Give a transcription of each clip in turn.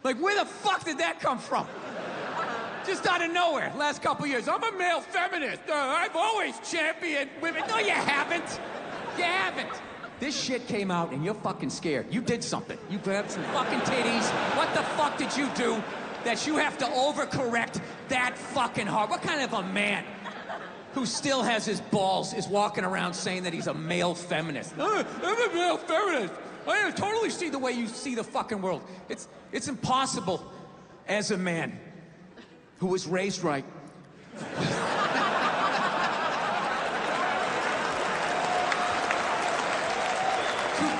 Like, where the fuck did that come from? Just out of nowhere, last couple years. I'm a male feminist. I've always championed women. No, you haven't. You haven't. This shit came out and you're fucking scared. You did something. You grabbed some fucking titties. What the fuck did you do that you have to overcorrect that fucking hard? What kind of a man who still has his balls is walking around saying that he's a male feminist? I'm a male feminist. I totally see the way you see the fucking world. It's impossible as a man who was raised right. To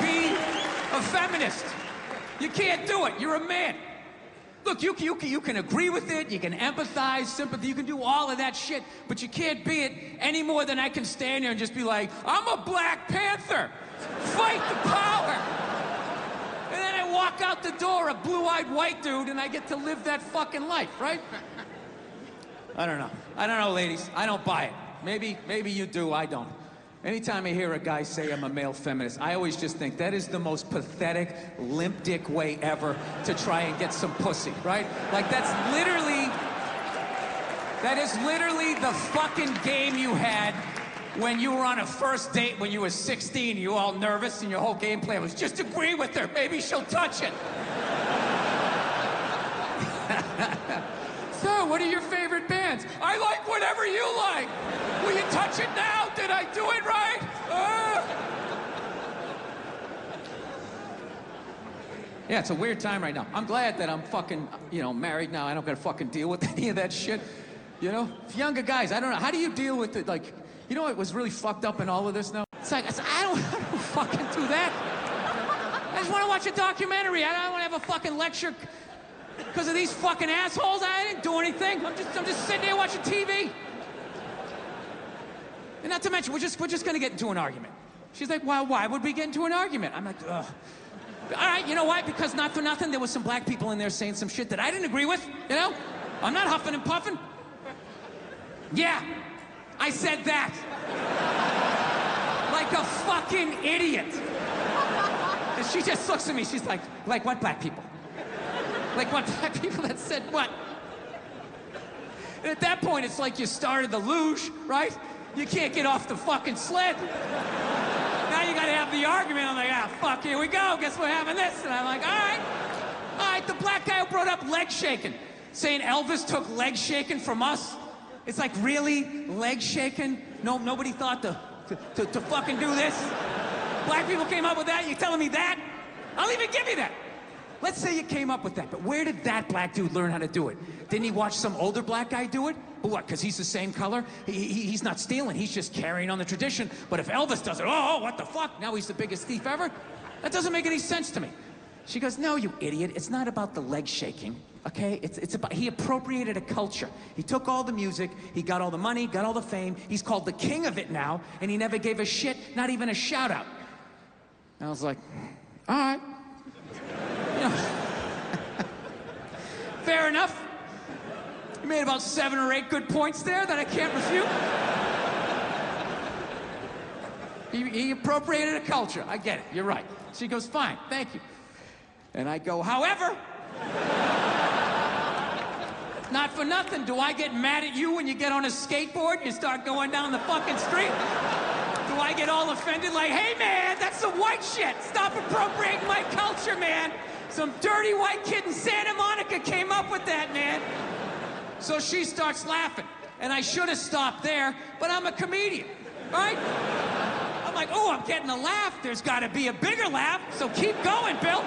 be a feminist. You can't do it. You're a man. Look, you can agree with it, you can empathize, sympathy, you can do all of that shit, but you can't be it any more than I can stand here and just be like, I'm a Black Panther. Fight the power. And then I walk out the door, a blue-eyed white dude, and I get to live that fucking life, right? I don't know, ladies. I don't buy it. Maybe you do, I don't. Anytime I hear a guy say I'm a male feminist, I always just think that is the most pathetic, limp dick way ever to try and get some pussy, right? Like, that is literally the fucking game you had when you were on a first date when you were 16, you were all nervous, and your whole game plan was just agree with her, maybe she'll touch it. So, what are your favorite bands? I like whatever you like. Will you touch it now? Did I do it right? Yeah, it's a weird time right now. I'm glad that I'm fucking, married now. I don't gotta fucking deal with any of that shit. Younger guys, I don't know. How do you deal with it? Like, what was really fucked up in all of this now? It's like, I don't fucking do that. I just want to watch a documentary. I don't want to have a fucking lecture because of these fucking assholes. I didn't do anything. I'm just sitting there watching TV. And not to mention, we're just gonna get into an argument. She's like, well, why would we get into an argument? I'm like, ugh. All right, you know why? Because not for nothing, there was some black people in there saying some shit that I didn't agree with, I'm not huffing and puffing. Yeah, I said that. Like a fucking idiot. And she just looks at me, she's like what black people? Like what black people that said what? And at that point, it's like you started the luge, right? You can't get off the fucking sled. Now you gotta have the argument. I'm like, fuck, here we go. Guess we're having this. And I'm like, all right. The black guy who brought up leg shaking, saying Elvis took leg shaking from us. It's like, really? Leg shaking? No, nobody thought to fucking do this? Black people came up with that? You telling me that? I'll even give you that. Let's say you came up with that, but where did that black dude learn how to do it? Didn't he watch some older black guy do it? But what, because he's the same color? He's not stealing, he's just carrying on the tradition. But if Elvis does it, oh, what the fuck? Now he's the biggest thief ever? That doesn't make any sense to me. She goes, no, you idiot, it's not about the leg shaking, okay? It's about, he appropriated a culture. He took all the music, he got all the money, got all the fame, he's called the king of it now, and he never gave a shit, not even a shout out. And I was like, all right. Fair enough. You made about 7 or 8 good points there that I can't refute. He appropriated a culture. I get it. You're right. She goes, fine, thank you. And I go, however, not for nothing, do I get mad at you when you get on a skateboard and you start going down the fucking street? Do I get all offended like, hey man, that's some white shit. Stop appropriating my culture, man. Some dirty white kid in Santa Monica came up with that, man. So she starts laughing. And I should have stopped there, but I'm a comedian, right? I'm like, oh, I'm getting a laugh. There's got to be a bigger laugh, so keep going, Bill.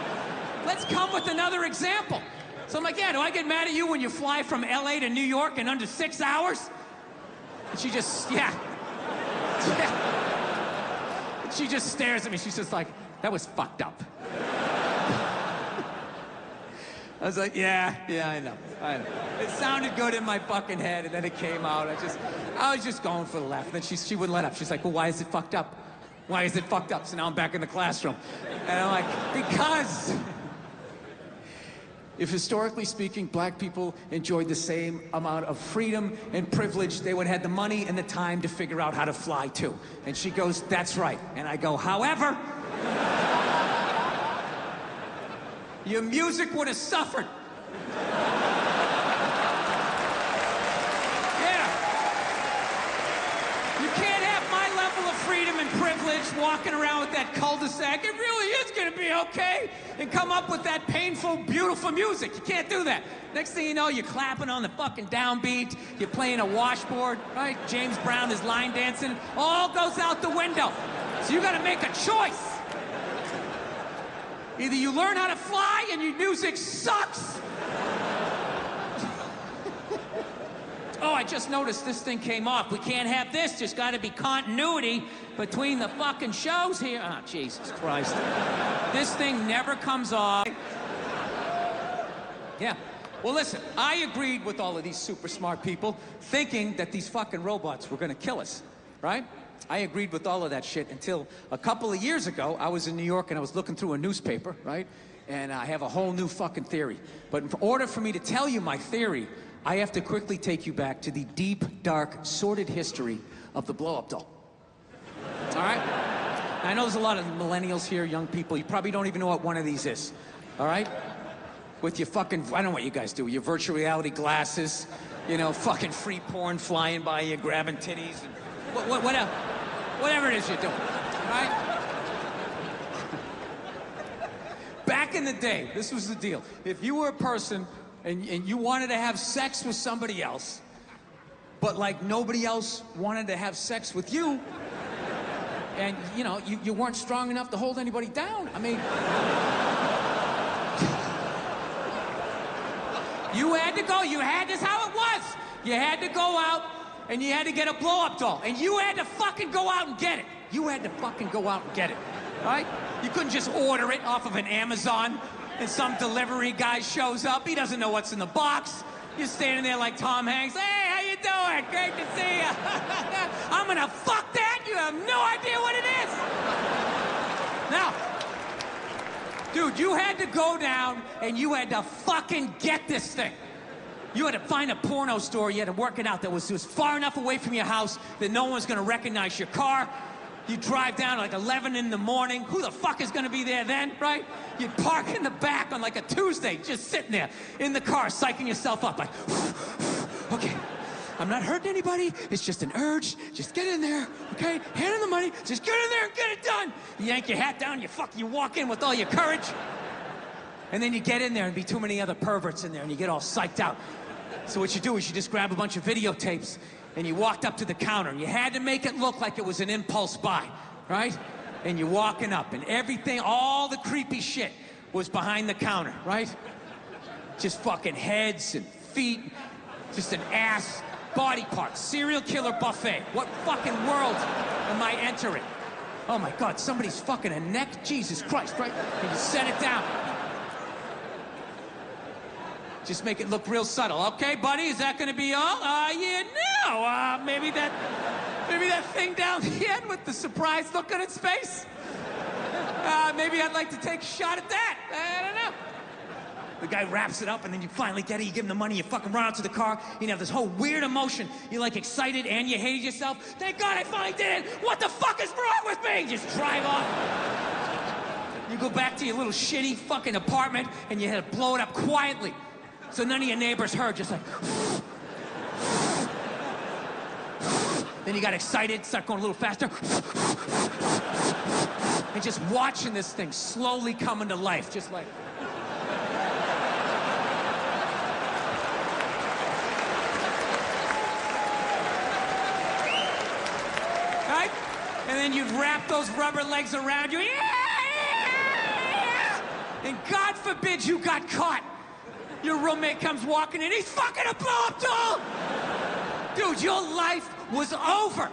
Let's come with another example. So I'm like, yeah, do I get mad at you when you fly from LA to New York in under 6 hours? And she just, yeah. And she just stares at me. She's just like, that was fucked up. I was like, yeah, I know. It sounded good in my fucking head, and then it came out. I was just going for the laugh. And then she wouldn't let up. She's like, well, why is it fucked up? Why is it fucked up? So now I'm back in the classroom. And I'm like, because if historically speaking, black people enjoyed the same amount of freedom and privilege, they would have had the money and the time to figure out how to fly too. And she goes, that's right. And I go, however, your music would have suffered Yeah. You can't have my level of freedom and privilege walking around with that cul-de-sac. It really is gonna be okay. And come up with that painful, beautiful music. You can't do that. Next thing you know, you're clapping on the fucking downbeat. You're playing a washboard, right? James Brown is line dancing. All goes out the window. So you gotta make a choice. Either you learn how to fly and your music sucks. Oh, I just noticed this thing came off. We can't have this. There's got to be continuity between the fucking shows here. Oh, Jesus Christ. This thing never comes off. Yeah. Well, listen, I agreed with all of these super smart people thinking that these fucking robots were going to kill us, right? I agreed with all of that shit until a couple of years ago, I was in New York and I was looking through a newspaper, right? And I have a whole new fucking theory. But in order for me to tell you my theory, I have to quickly take you back to the deep, dark, sordid history of the blow-up doll. All right? I know there's a lot of millennials here, young people. You probably don't even know what one of these is. All right? With your fucking, I don't know what you guys do, your virtual reality glasses, you know, fucking free porn flying by you, grabbing titties, and whatever it is you're doing. All right? Back in the day, this was the deal. If you were a person and you wanted to have sex with somebody else, but like nobody else wanted to have sex with you, and you know, you weren't strong enough to hold anybody down. I mean, you had to go, this is how it was. You had to go out and you had to get a blow-up doll, and you had to fucking go out and get it. You had to fucking go out and get it, right? You couldn't just order it off of an Amazon and some delivery guy shows up. He doesn't know what's in the box. You're standing there like Tom Hanks. Hey, how you doing? Great to see you. I'm gonna fuck that. You have no idea what it is. Now, dude, you had to go down and you had to fucking get this thing. You had to find a porno store. You had to work it out that was far enough away from your house that no one's gonna recognize your car. You drive down at like 11 in the morning. Who the fuck is gonna be there then, right? You'd park in the back on like a Tuesday, just sitting there in the car, psyching yourself up like, okay, I'm not hurting anybody. It's just an urge. Just get in there, okay? Hand in the money. Just get in there and get it done. You yank your hat down. You walk in with all your courage. And then you get in there and be too many other perverts in there and you get all psyched out. So what you do is you just grab a bunch of videotapes and you walked up to the counter. You had to make it look like it was an impulse buy, right? And you're walking up and everything, all the creepy shit was behind the counter, right? Just fucking heads and feet, just an ass, body parts, serial killer buffet. What fucking world am I entering? Oh my God, somebody's fucking a neck? Jesus Christ, right? And you set it down. Just make it look real subtle. Okay, buddy, is that gonna be all? Yeah, no. Maybe that thing down the end with the surprised look on its face. Maybe I'd like to take a shot at that. I don't know. The guy wraps it up, and then you finally get it. You give him the money. You fucking run out to the car. You have this whole weird emotion. You're like excited, and you hated yourself. Thank God I finally did it. What the fuck is wrong with me? Just drive off. You go back to your little shitty fucking apartment, and you had to blow it up quietly. So none of your neighbors heard, just like... Then you got excited, start going a little faster. And just watching this thing slowly come into life, just like... Right? And then you'd wrap those rubber legs around you. And God forbid you got caught. Your roommate comes walking in, he's fucking a blow-up doll! Dude, your life was over.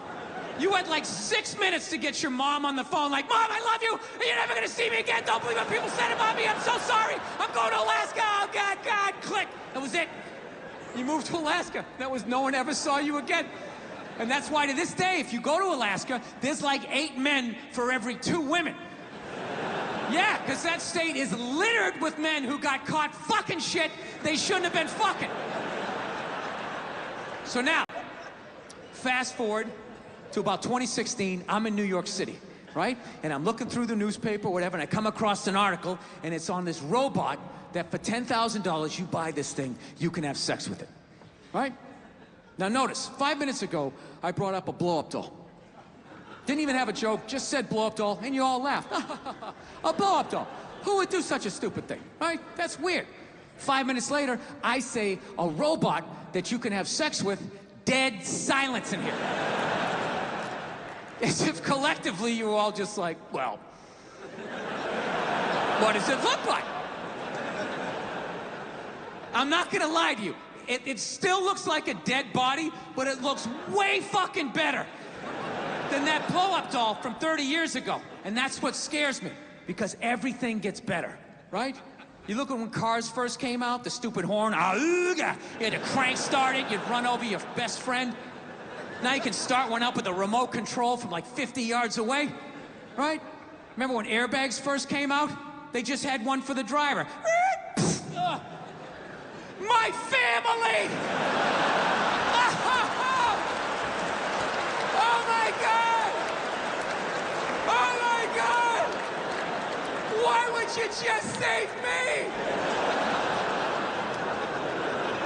You had like 6 minutes to get your mom on the phone like, Mom, I love you, and you're never gonna see me again. Don't believe what people said about me. I'm so sorry. I'm going to Alaska. Oh, God, God. Click. That was it. You moved to Alaska. That was, no one ever saw you again. And that's why to this day, if you go to Alaska, there's like 8 men for every 2 women. Yeah, because that state is littered with men who got caught fucking shit they shouldn't have been fucking. So now, fast forward to about 2016, I'm in New York City, right? And I'm looking through the newspaper, whatever, and I come across an article, and it's on this robot that for $10,000 you buy this thing, you can have sex with it, right? Now notice, 5 minutes ago, I brought up a blow-up doll. Didn't even have a joke, just said blow-up doll, and you all laughed. A blow-up doll. Who would do such a stupid thing, right? That's weird. 5 minutes later, I say a robot that you can have sex with, dead silence in here. As if collectively you were all just like, well, what does it look like? I'm not gonna lie to you. It still looks like a dead body, but it looks way fucking better than that blow-up doll from 30 years ago. And that's what scares me, because everything gets better, right? You look at when cars first came out, the stupid horn, you had to crank start it, you'd run over your best friend. Now you can start one up with a remote control from like 50 yards away, right? Remember when airbags first came out? They just had one for the driver. My family! Oh my God! Oh my God! Why would you just save me?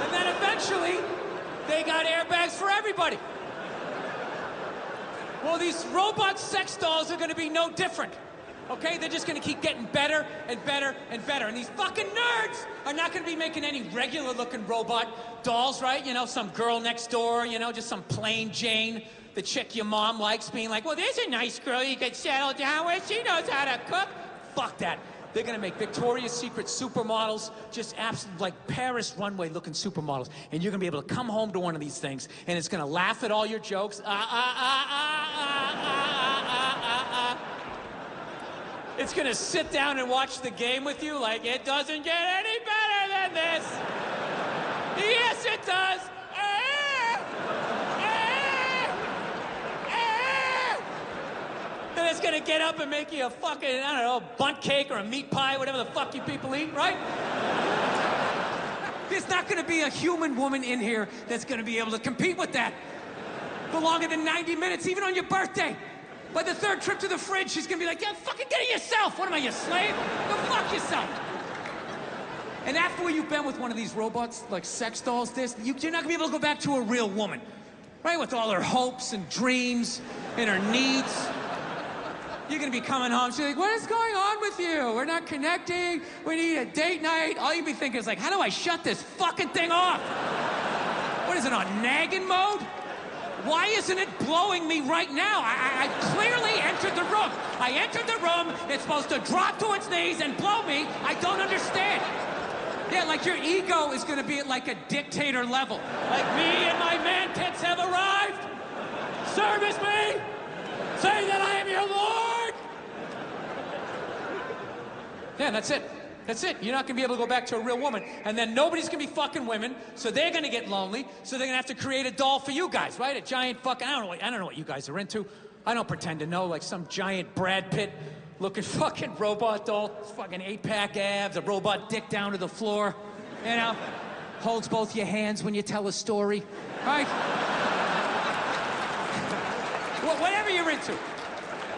And then eventually, they got airbags for everybody. Well, these robot sex dolls are gonna be no different. Okay, they're just gonna keep getting better and better and better. And these fucking nerds are not gonna be making any regular looking robot dolls, right? You know, some girl next door, you know, just some plain Jane, the chick your mom likes, being like, well, there's a nice girl you could settle down with, she knows how to cook. Fuck that. They're gonna make Victoria's Secret supermodels, just absolute, like Paris runway looking supermodels. And you're gonna be able to come home to one of these things, and it's gonna laugh at all your jokes. It's gonna sit down and watch the game with you like it doesn't get any better than this. Yes, it does. Then it's gonna get up and make you a fucking, I don't know, bunt cake or a meat pie, whatever the fuck you people eat, right? There's not gonna be a human woman in here that's gonna be able to compete with that for longer than 90 minutes, even on your birthday. By the third trip to the fridge, she's gonna be like, yeah, fucking get it yourself. What am I, your slave? Go fuck yourself. And after you've been with one of these robots, like sex dolls, you're not gonna be able to go back to a real woman, right? With all her hopes and dreams and her needs. You're gonna be coming home, she's like, what is going on with you? We're not connecting, we need a date night. All you'd be thinking is like, how do I shut this fucking thing off? What is it, on nagging mode? Why isn't it blowing me right now? I clearly entered the room. I entered the room, it's supposed to drop to its knees and blow me. I don't understand. Yeah, like your ego is gonna be at like a dictator level. Like, me and my man pits have arrived. Service me. Say that I am your lord. Yeah, that's it. That's it. You're not gonna be able to go back to a real woman. And then nobody's gonna be fucking women, so they're gonna get lonely, so they're gonna have to create a doll for you guys, right? A giant fucking, I don't know what you guys are into. I don't pretend to know, like some giant Brad Pitt looking fucking robot doll, fucking 8-pack abs, a robot dick down to the floor, you know? Holds both your hands when you tell a story, right? Whatever you're into.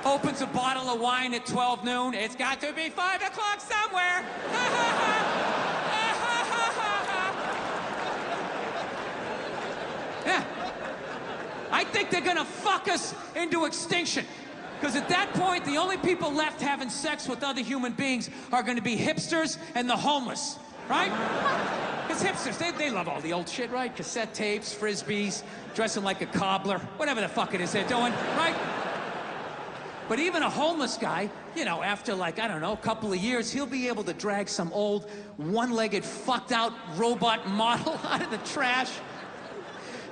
Opens a bottle of wine at 12 noon. It's got to be 5 o'clock somewhere. Yeah. I think they're gonna fuck us into extinction. Because at that point, the only people left having sex with other human beings are gonna be hipsters and the homeless, right? Because hipsters, they love all the old shit, right? Cassette tapes, frisbees, dressing like a cobbler, whatever the fuck it is they're doing, right? But even a homeless guy, you know, after like, I don't know, a couple of years, he'll be able to drag some old, one-legged, fucked-out robot model out of the trash,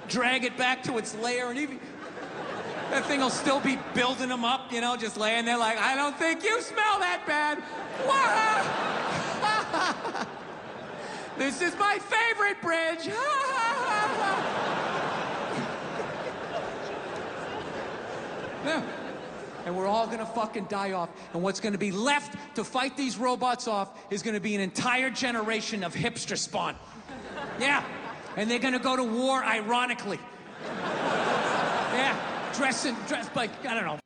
drag it back to its lair, and that thing will still be building him up, you know, just laying there like, I don't think you smell that bad. This is my favorite bridge. Yeah. And we're all gonna fucking die off. And what's gonna be left to fight these robots off is gonna be an entire generation of hipster spawn. Yeah. And they're gonna go to war ironically. Yeah. Dressed like, I don't know.